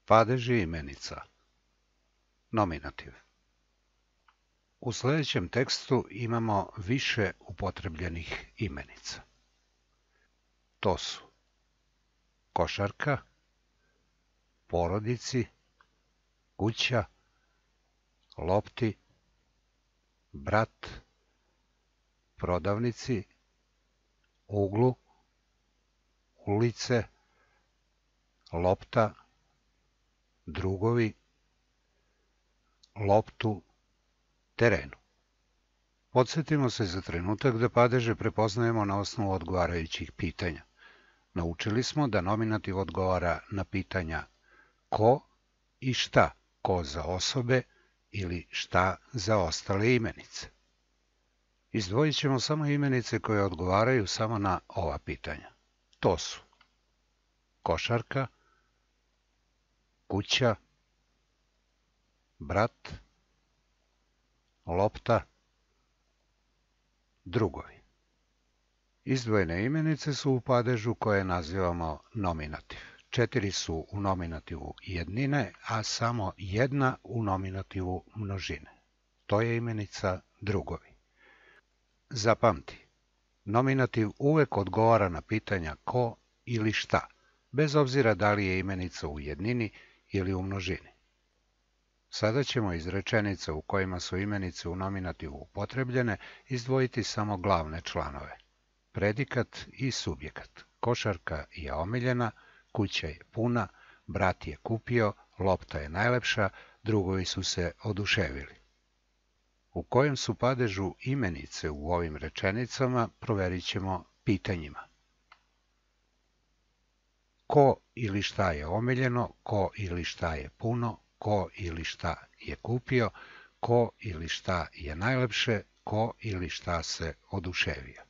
Padeži imenica. Nominativ. U sljedećem tekstu imamo više upotrebljenih imenica. To su košarka, porodici, kuća, lopti, brat, prodavnici, uglu, ulice, lopta, drugovi, loptu, terenu. Podsjetimo se za trenutak da padeže prepoznajemo na osnovu odgovarajućih pitanja. Naučili smo da nominativ odgovara na pitanja ko i šta, ko za osobe ili šta za ostale imenice. Izdvojit ćemo samo imenice koje odgovaraju samo na ova pitanja. To su košarka, kuća, brat, lopta, drugovi. Izdvojene imenice su u padežu koje nazivamo nominativ. 4 su u nominativu jednine, a samo jedna u nominativu množine. To je imenica drugovi. Zapamti, nominativ uvek odgovara na pitanja ko ili šta, bez obzira da li je imenica u jednini ili u množini. Sada ćemo iz rečenica u kojima su imenice u nominativu upotrebljene izdvojiti samo glavne članove. Predikat i subjekat. Košarka je omiljena, kuća je puna, brat je kupio, lopta je najlepša, drugovi su se oduševili. U kojem su padežu imenice u ovim rečenicama proverit ćemo pitanjima. Ko ili šta je omiljeno, ko ili šta je puno, ko ili šta je kupio, ko ili šta je najlepše, ko ili šta se oduševio.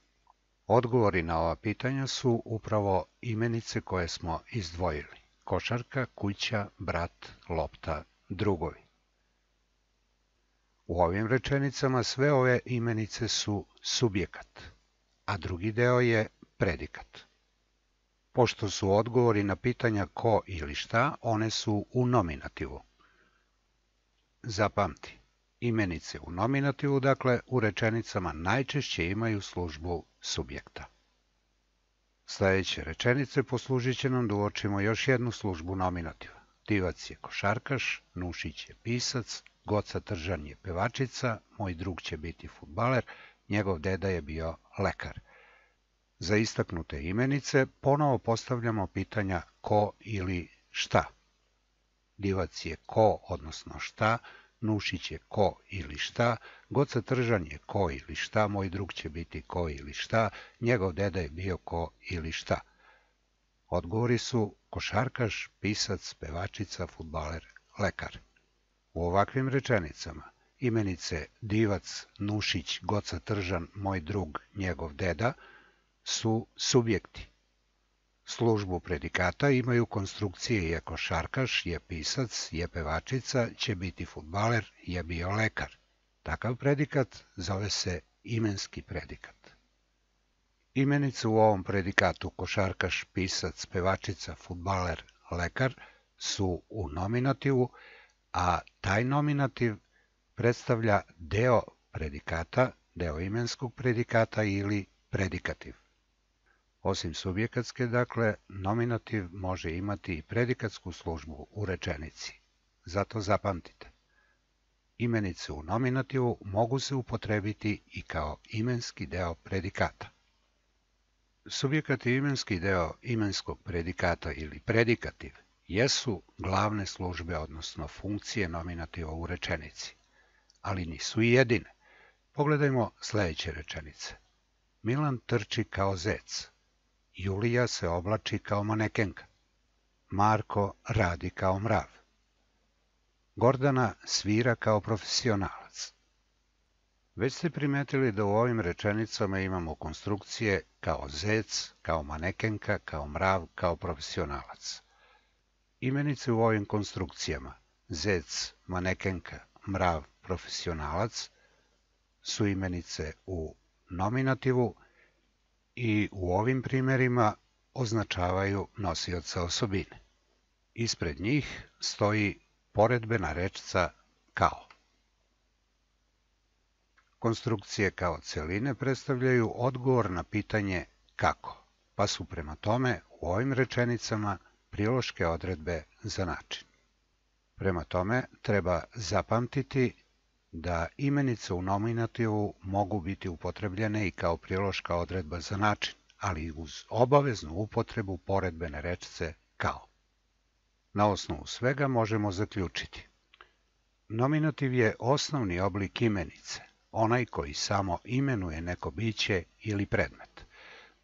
Odgovori na ova pitanja su upravo imenice koje smo izdvojili. Košarka, kuća, brat, lopta, drugovi. U ovim rečenicama sve ove imenice su subjekat, a drugi deo je predikat. Pošto su odgovori na pitanja ko ili šta, one su u nominativu. Zapamti, imenice u nominativu, dakle, u rečenicama najčešće imaju službu subjekta. Sljedeće rečenice poslužit će nam da uočimo još jednu službu nominativa. Divac je košarkaš, Nušić je pisac, Goca Tržan je pevačica, moj drug će biti fudbaler, njegov deda je bio lekar. Za istaknute imenice ponovo postavljamo pitanja ko ili šta. Divac je ko, odnosno šta, Nušić je ko ili šta, Goca Tržan je ko ili šta, moj drug će biti ko ili šta, njegov deda je bio ko ili šta. Odgovori su košarkaš, pisac, pevačica, fudbaler, lekar. U ovakvim rečenicama imenice divac, Nušić, Goca Tržan, moj drug, njegov deda su subjekti. Službu predikata imaju konstrukcije je košarkaš, je pisac, je pevačica, će biti fudbaler, je bio lekar. Takav predikat zove se imenski predikat. Imenice u ovom predikatu košarkaš, pisac, pevačica, fudbaler, lekar su u nominativu, a taj nominativ predstavlja deo predikata, deo imenskog predikata ili predikativ. Osim subjekatske, dakle, nominativ može imati i predikatsku službu u rečenici. Zato zapamtite. Imenice u nominativu mogu se upotrebiti i kao imenski deo predikata. Subjekat i imenski deo imenskog predikata ili predikativ jesu glavne službe, odnosno funkcije nominativa u rečenici, ali nisu i jedine. Pogledajmo sljedeće rečenice. Milan trči kao zec. Julija se oblači kao manekenka. Marko radi kao mrav. Gordana svira kao profesionalac. Već ste primetili da u ovim rečenicama imamo konstrukcije kao zec, kao manekenka, kao mrav, kao profesionalac. Imenice u ovim konstrukcijama, zec, manekenka, mrav, profesionalac, su imenice u nominativu i u ovim primjerima označavaju nosioca osobine. Ispred njih stoji poredbena rečca kao. Konstrukcije kao celine predstavljaju odgovor na pitanje kako, pa su prema tome u ovim rečenicama priloške odredbe za način. Prema tome, treba zapamtiti da imenice u nominativu mogu biti upotrebljene i kao priloška odredba za način, ali uz obaveznu upotrebu poredbene rečce kao. Na osnovu svega možemo zaključiti. Nominativ je osnovni oblik imenice, onaj koji samo imenuje neko biće ili predmet.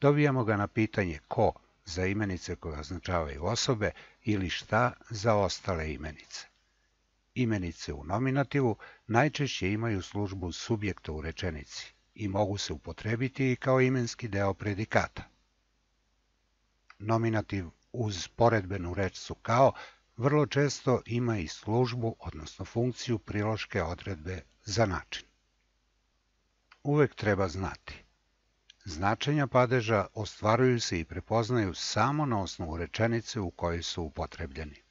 Dobijamo ga na pitanje ko za imenice koje označavaju osobe ili šta za ostale imenice. Imenice u nominativu najčešće imaju službu subjekta u rečenici i mogu se upotrebiti i kao imenski deo predikata. Nominativ uz poredbenu rečcu kao vrlo često ima i službu, odnosno funkciju priloške odredbe za način. Uvek treba znati. Značenja padeža ostvaruju se i prepoznaju samo na osnovu rečenice u kojoj su upotrebljeni.